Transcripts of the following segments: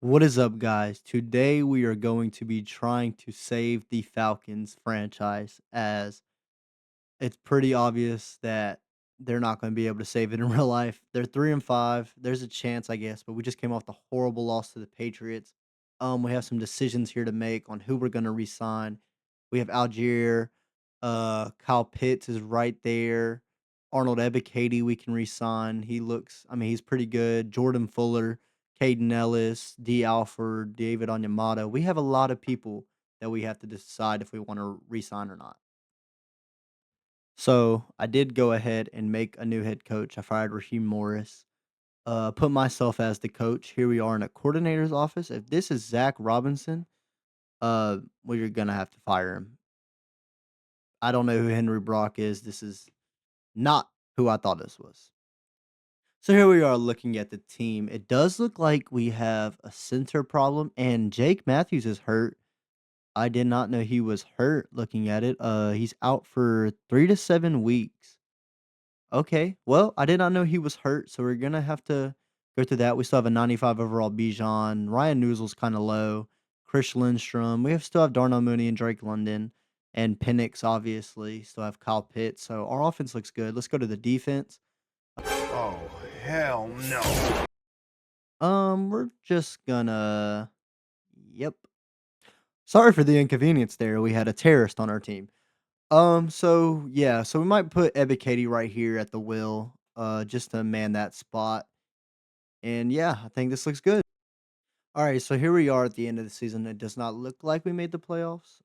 What is up, guys? Today we are going to be trying to save the Falcons franchise as it's pretty obvious that they're not going to be able to save it in real life. They're 3-5. There's a chance, I guess, but we just came off the horrible loss to the Patriots. We have some decisions here to make on who we're going to resign. We have Algier, Kyle Pitts is right there. Arnold Ebiketie we can resign. He's pretty good. Jordan Fuller, Caden Ellis, D. Alford, David Onyemata. We have a lot of people that we have to decide if we want to resign or not. So I did go ahead and make a new head coach. I fired Raheem Morris, put myself as the coach. Here we are in a coordinator's office. If this is Zach Robinson, well, you're gonna have to fire him. I don't know who Henry Brock is. This is not who I thought this was. So here we are looking at the team. It does look like we have a center problem, and Jake Matthews is hurt. I did not know he was hurt looking at it. He's out for 3 to 7 weeks. Okay. Well, I did not know he was hurt, so we're gonna have to go through that. We still have a 95 overall Bijan. Ryan Newsell's kind of low. Chris Lindstrom. We still have Darnell Mooney and Drake London and Penix. Obviously, still have Kyle Pitts. So our offense looks good. Let's go to the defense. Oh, hell no. We're just gonna. Yep. Sorry for the inconvenience there. We had a terrorist on our team. So yeah, so we might put Ebiketie right here at the wheel, just to man that spot. And yeah, I think this looks good. All right, so here we are at the end of the season. It does not look like we made the playoffs.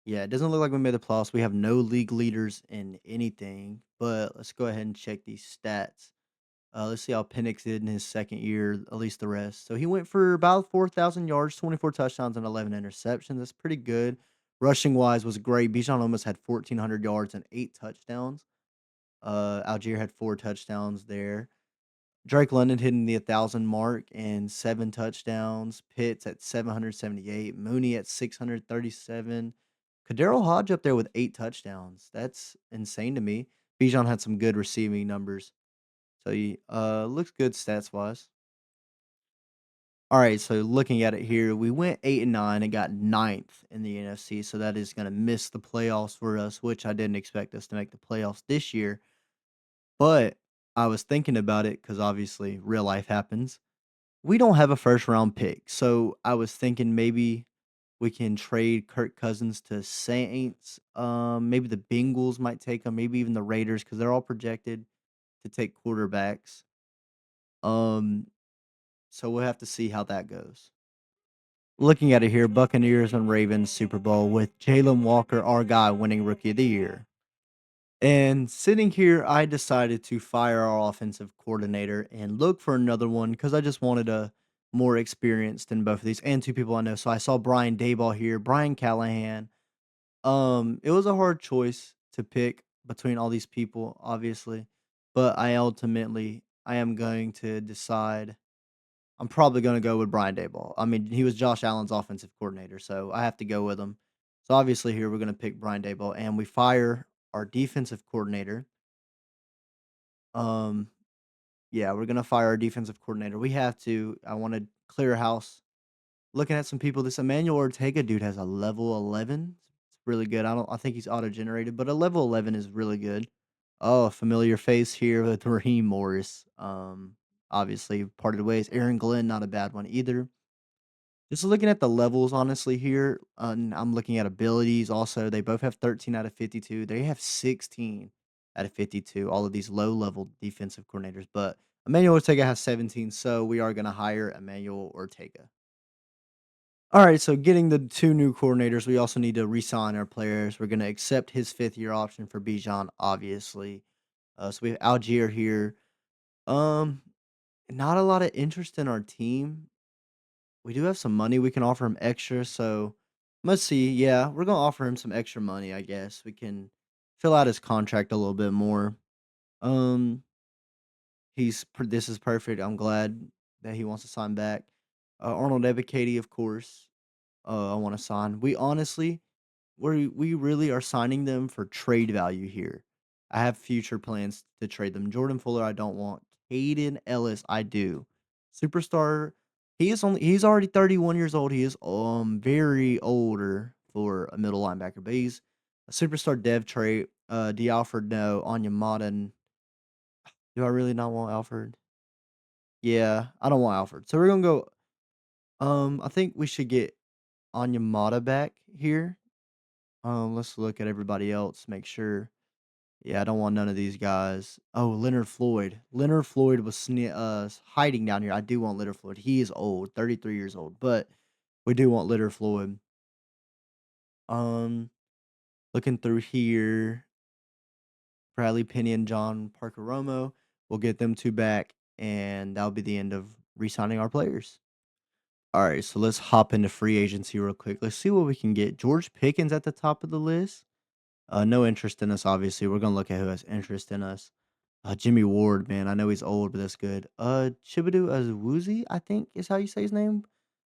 Yeah, it doesn't look like we made the playoffs. We have no league leaders in anything, but let's go ahead and check these stats. Let's see how Penix did in his second year, at least the rest. So he went for about 4,000 yards, 24 touchdowns, and 11 interceptions. That's pretty good. Rushing wise was great. Bijan almost had 1,400 yards and 8 touchdowns. Algier had 4 touchdowns there. Drake London hitting the 1,000 mark and 7 touchdowns. Pitts at 778. Mooney at 637. Kadero Hodge up there with 8 touchdowns. That's insane to me. Bijan had some good receiving numbers. So he looks good stats wise. All right, so looking at it here, we went 8-9 and got ninth in the NFC. So that is going to miss the playoffs for us, which I didn't expect us to make the playoffs this year. But I was thinking about it because obviously real life happens. We don't have a first round pick. So I was thinking maybe we can trade Kirk Cousins to Saints. Maybe the Bengals might take him, maybe even the Raiders because they're all projected to take quarterbacks. Um, so we'll have to see how that goes. Looking at it here, Buccaneers and Ravens Super Bowl with Jalen Walker, our guy, winning Rookie of the Year. And sitting here, I decided to fire our offensive coordinator and look for another one because I just wanted a more experienced in both of these and two people I know. So I saw Brian Dayball here, Brian Callahan. It was a hard choice to pick between all these people, obviously, but I am going to decide. I'm probably going to go with Brian Dayball. I mean, he was Josh Allen's offensive coordinator, so I have to go with him. So obviously, here we're going to pick Brian Dayball, and we fire our defensive coordinator. Um, yeah, we're gonna fire our defensive coordinator. We have to. I want to clear house. Looking at some people, this Emmanuel Ortega dude has a level 11. It's really good. I think he's auto generated, but a level 11 is really good. Oh, a familiar face here with Raheem Morris. Obviously parted ways. Aaron Glenn, not a bad one either. Just looking at the levels, honestly, here, and I'm looking at abilities also. They both have 13 out of 52. They have 16 out of 52, all of these low level defensive coordinators. But Emmanuel Ortega has 17, so we are going to hire Emmanuel Ortega. All right, so getting the two new coordinators, we also need to re-sign our players. We're going to accept his 5th year option for Bijan, obviously. So we have Algier here. Um, Not a lot of interest in our team. We do have some money we can offer him extra, so let's see. Yeah, we're gonna offer him some extra money, I guess. We can fill out his contract a little bit more. Um, this is perfect. I'm glad that he wants to sign back. Arnold Ebiketie, of course. I want to sign. We really are signing them for trade value here. I have future plans to trade them. Jordan Fuller, I don't want. Caden Ellis, I do. Superstar. He's already 31 years old. He is very older for a middle linebacker, but he's a superstar dev trait. D Alfred, no. Onyemata, do I really not want Alfred? Yeah, I don't want Alfred. So we're gonna go. I think we should get Onyemata back here. Let's look at everybody else. Make sure. Yeah, I don't want none of these guys. Oh, Leonard Floyd. Leonard Floyd was hiding down here. I do want Leonard Floyd. He is old, 33 years old, but we do want Leonard Floyd. Um, Looking through here, Bradley Penny and John Parker Romo. We'll get them two back, and that'll be the end of re-signing our players. All right, so let's hop into free agency real quick. Let's see what we can get. George Pickens at the top of the list. No interest in us, obviously. We're gonna look at who has interest in us. Jimmy Ward, man, I know he's old, but that's good. Chibudu Awuzie, I think is how you say his name.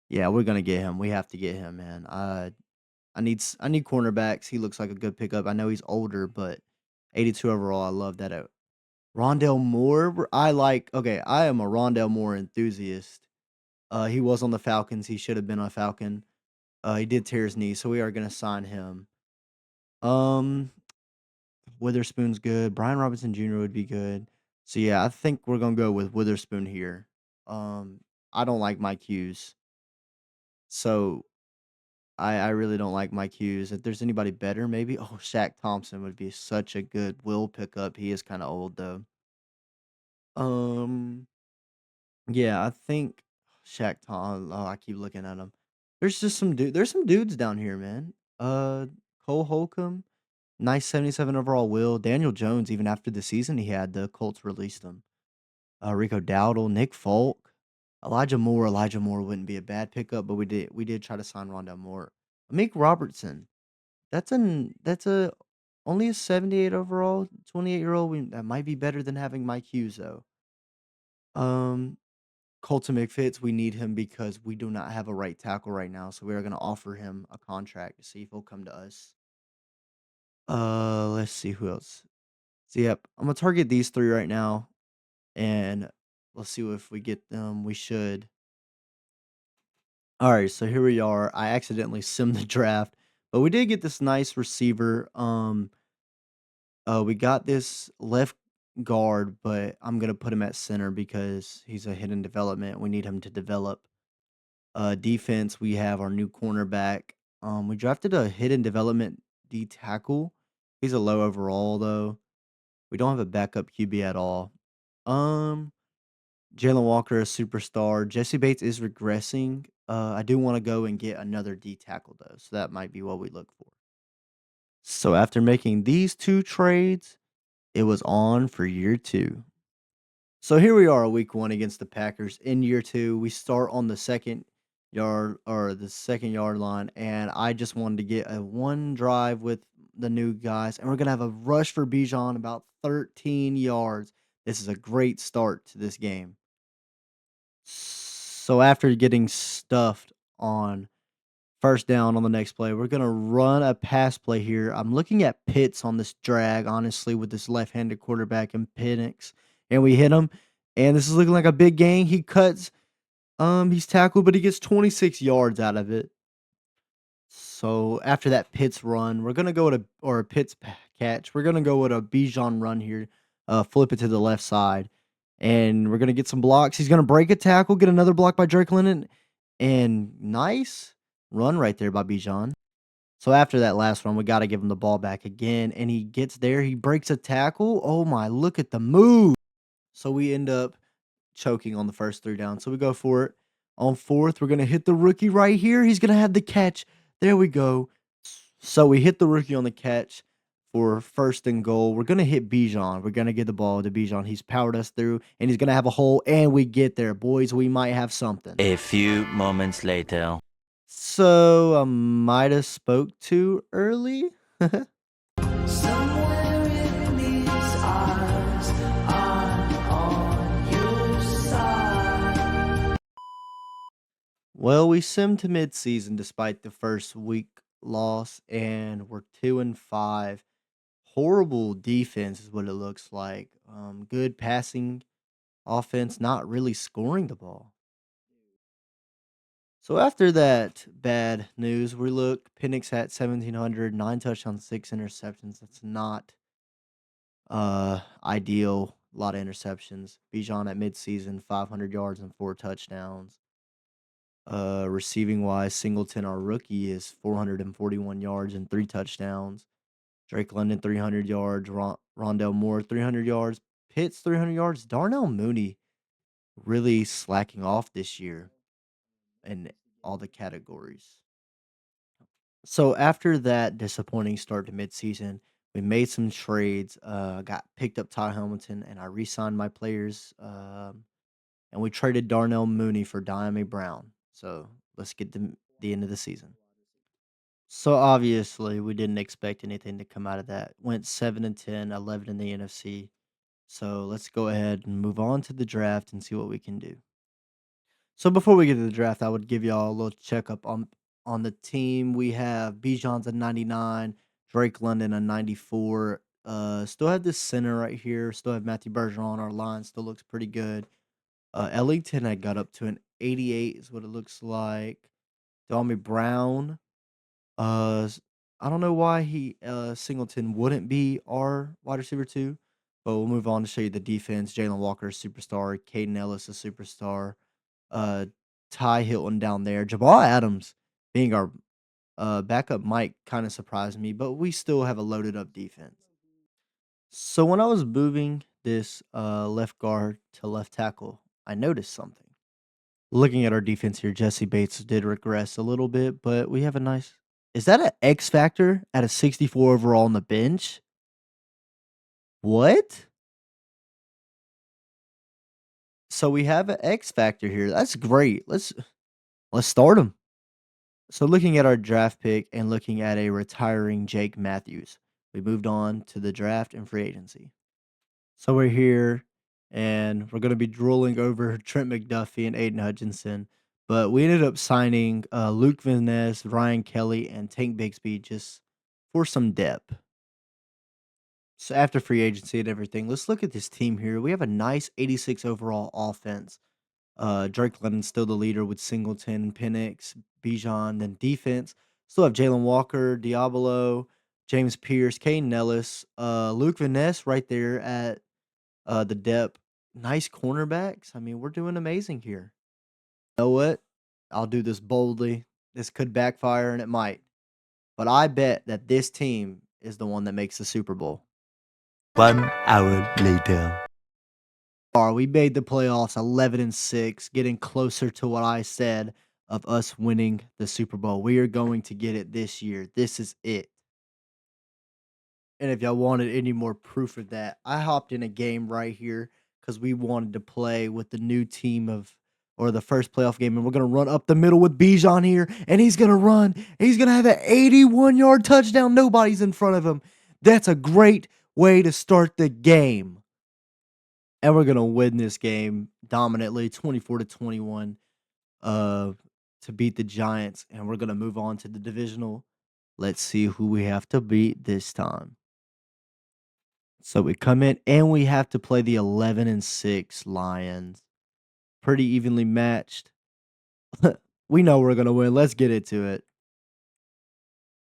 Yeah, we're gonna get him. We have to get him, man. I need cornerbacks. He looks like a good pickup. I know he's older, but 82 overall. I love that. Rondell Moore, I like. Okay, I am a Rondell Moore enthusiast. He was on the Falcons. He should have been a Falcon. He did tear his knee, so we are gonna sign him. Um, Witherspoon's good. Brian Robinson Jr. would be good. So yeah, I think we're gonna go with Witherspoon here. I don't like Mike Hughes, so I really don't like Mike Hughes. If there's anybody better, maybe Shaq Thompson would be such a good will pickup. He is kind of old though. Um, yeah, I think Shaq Tom. Oh, I keep looking at him. There's just some dude. There's some dudes down here, man. Cole Holcomb. Nice 77 overall will. Daniel Jones, even after the season he had, the Colts released him. Rico Dowdle, Nick Folk, Elijah Moore. Elijah Moore wouldn't be a bad pickup, but we did try to sign Rondell Moore. Amik Robertson. That's a only a 78 overall, 28-year-old. That might be better than having Mike Hughes though. Um Colton McFitz, we need him because we do not have a right tackle right now, so we are gonna offer him a contract to see if he'll come to us. Let's see who else. So yep, I'm gonna target these three right now, and let's see if we get them. We should. All right, so here we are. I accidentally simmed the draft, but we did get this nice receiver. We got this left guard, but I'm gonna put him at center because he's a hidden development. We need him to develop. Defense, we have our new cornerback. We drafted a hidden development D tackle. He's a low overall though. We don't have a backup QB at all. Um, Jalen Walker, a superstar. Jesse Bates is regressing. I do want to go and get another D tackle though, so that might be what we look for. So after making these two trades, it was on for year two. So here we are, week one against the Packers in year two. We start on the second yard line, and I just wanted to get a one drive with the new guys, and we're gonna have a rush for Bijan about 13 yards. This is a great start to this game. So after getting stuffed on first down on the next play, we're gonna run a pass play here. I'm looking at Pitts on this drag, honestly, with this left-handed quarterback and Penix, and we hit him. And this is looking like a big gain. He cuts. He's tackled, but he gets 26 yards out of it. So after that Pitts run, we're gonna go with a Pitts catch. We're gonna go with a Bijan run here. Flip it to the left side, and we're gonna get some blocks. He's gonna break a tackle, get another block by Drake London, and nice run right there by Bijan. So after that last run, we got to give him the ball back again, and he gets there. He breaks a tackle. Oh my! Look at the move. So we end up choking on the first three down. So we go for it. On fourth, we're gonna hit the rookie right here. He's gonna have the catch. There we go. So we hit the rookie on the catch for first and goal. We're gonna hit Bijan. We're gonna get the ball to Bijan. He's powered us through, and he's gonna have a hole. And we get there, boys. We might have something. A few moments later. So I might have spoke too early. Somewhere in these eyes, I'm on your side. Well, we simmed to midseason despite the first week loss, and we're 2-5. Horrible defense is what it looks like. Good passing. Offense not really scoring the ball. So after that bad news, we look Penix at 1,700, 9 touchdowns, 6 interceptions. That's not ideal. A lot of interceptions. Bijan at midseason, 500 yards and 4 touchdowns. Receiving wise, Singleton, our rookie, is 441 yards and 3 touchdowns. Drake London, 300 yards. Rondell Moore, 300 yards. Pitts, 300 yards. Darnell Mooney really slacking off this year in all the categories. So after that disappointing start to midseason, we made some trades. Got picked up Ty Hamilton, and I re-signed my players. And we traded Darnell Mooney for Diami Brown. So let's get to the end of the season. So obviously, we didn't expect anything to come out of that. Went 7-10, 11 in the NFC. So let's go ahead and move on to the draft and see what we can do. So before we get to the draft, I would give y'all a little checkup on the team. We have Bijan's a 99, Drake London a 94. Still have this center right here. Still have Matthew Bergeron. Our line still looks pretty good. Ellington I got up to an 88 is what it looks like. Delmy Brown. S I don't know why Singleton wouldn't be our wide receiver 2, but we'll move on to show you the defense. Jalen Walker, a superstar. Caden Ellis, a superstar. Uh, Ty Hilton down there. Jamal Adams being our, backup might kinda surprise me, but we still have a loaded up defense. So when I was moving this, left guard to left tackle, I noticed something. Looking at our defense here, Jesse Bates did regress a little bit, but we have a nice. Is that an X factor at a 64 overall on the bench? What? So we have an X factor here. That's great. Let's start him. So looking at our draft pick and looking at a retiring Jake Matthews, we moved on to the draft and free agency. So we're here and we're going to be drooling over Trent McDuffie and Aiden Hutchinson. But we ended up signing Luke Van Ness, Ryan Kelly, and Tank Bigsby just for some depth. So after free agency and everything, let's look at this team here. We have a nice 86 overall offense. Drake London's still the leader with Singleton, Penix, Bijan. Then defense, still have Jalen Walker, Diablo, James Pierce, Kane Nellis, Luke Van Ness right there at the depth. Nice cornerbacks. I mean, we're doing amazing here. You know what? I'll do this boldly. This could backfire and it might. But I bet that this team is the one that makes the Super Bowl. 1 hour later. We made the playoffs 11-6, getting closer to what I said of us winning the Super Bowl. We are going to get it this year. This is it. And if y'all wanted any more proof of that, I hopped in a game right here because we wanted to play with the new team of or the first playoff game, and we're gonna run up the middle with Bijan here, and he's gonna run. He's gonna have an 81-yard touchdown. Nobody's in front of him. That's a great way to start the game. And we're gonna win this game dominantly, 24-21, to beat the Giants, and we're gonna move on to the divisional. Let's see who we have to beat this time. So we come in and we have to play the 11-6 Lions. Pretty evenly matched. We know we're gonna win. Let's get into it.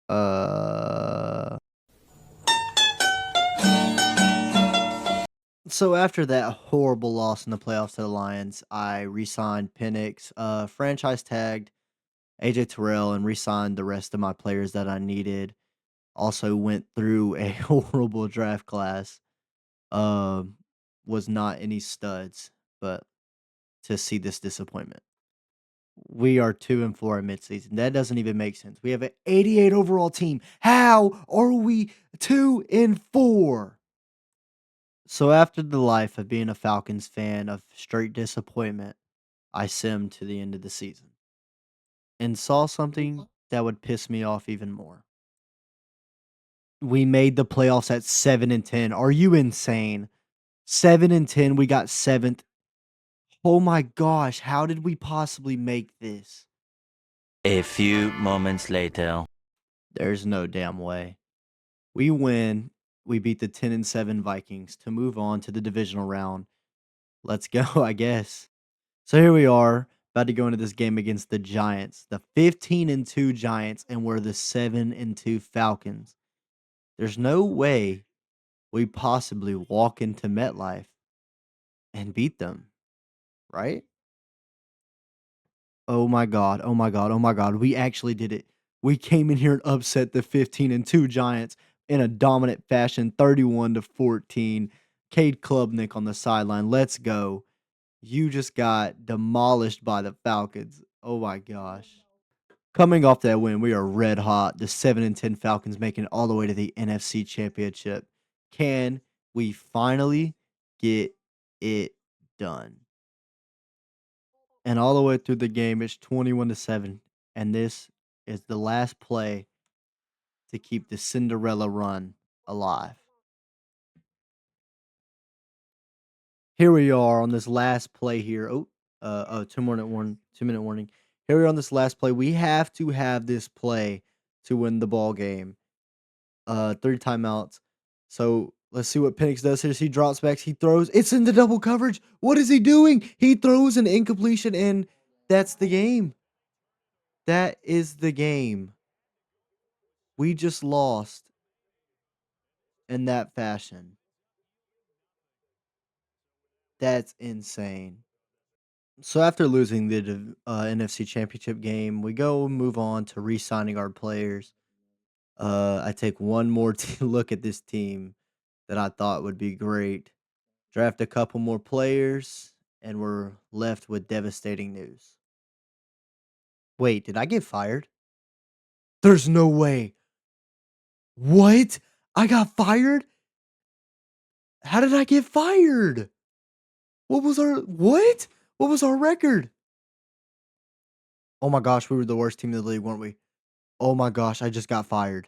Uh so after that horrible loss in the playoffs to the Lions, I re-signed Penix, franchise tagged AJ Terrell, and re-signed the rest of my players that I needed. Also went through a horrible draft class. Um, was not any studs, but to see this disappointment. We are 2-4 in midseason. That doesn't even make sense. We have an 88 overall team. How are we 2-4? So after the life of being a Falcons fan of straight disappointment, I simmed to the end of the season and saw something that would piss me off even more. We made the playoffs at 7-10. Are you insane? 7-10. We got seventh. Oh my gosh, how did we possibly make this? A few moments later. There's no damn way. We win. We beat the 10-7 Vikings to move on to the divisional round. Let's go, I guess. So here we are, about to go into this game against the Giants, the 15-2 Giants, and we're the 7-2 Falcons. There's no way we possibly walk into MetLife and beat them, right? Oh my god, oh my god, oh my god, we actually did it. We came in here and upset the 15-2 Giants in a dominant fashion, 31-14. Cade Klubnik on the sideline. Let's go. You just got demolished by the Falcons. Oh my gosh. Coming off that win, we are red hot. The 7-10 Falcons making it all the way to the NFC Championship. Can we finally get it done? And all the way through the game, it's 21-7. And this is the last play to keep the Cinderella run alive. Here we are on this last play here. 2-minute warning. Here we are on this last play. We have to have this play to win the ball game. 3 timeouts. So let's see what Penix does here. He drops back. He throws. It's in the double coverage. What is he doing? He throws an incompletion, and that's the game. That is the game. We just lost in that fashion. That's insane. So after losing the NFC Championship game, we go move on to re-signing our players. I take one more look at this team that I thought would be great. Draft a couple more players, and we're left with devastating news. Wait, did I get fired? There's no way. What? I got fired? How did I get fired? What was our what? What was our record? Oh my gosh, we were the worst team in the league, weren't we? Oh my gosh, I just got fired.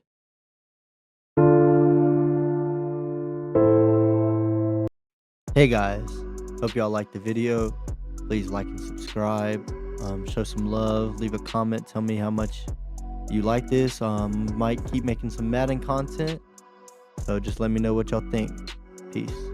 Hey guys, hope y'all liked the video. Please like and subscribe. Show some love. Leave a comment. Tell me how much you like this. Might keep making some Madden content. So just let me know what y'all think. Peace.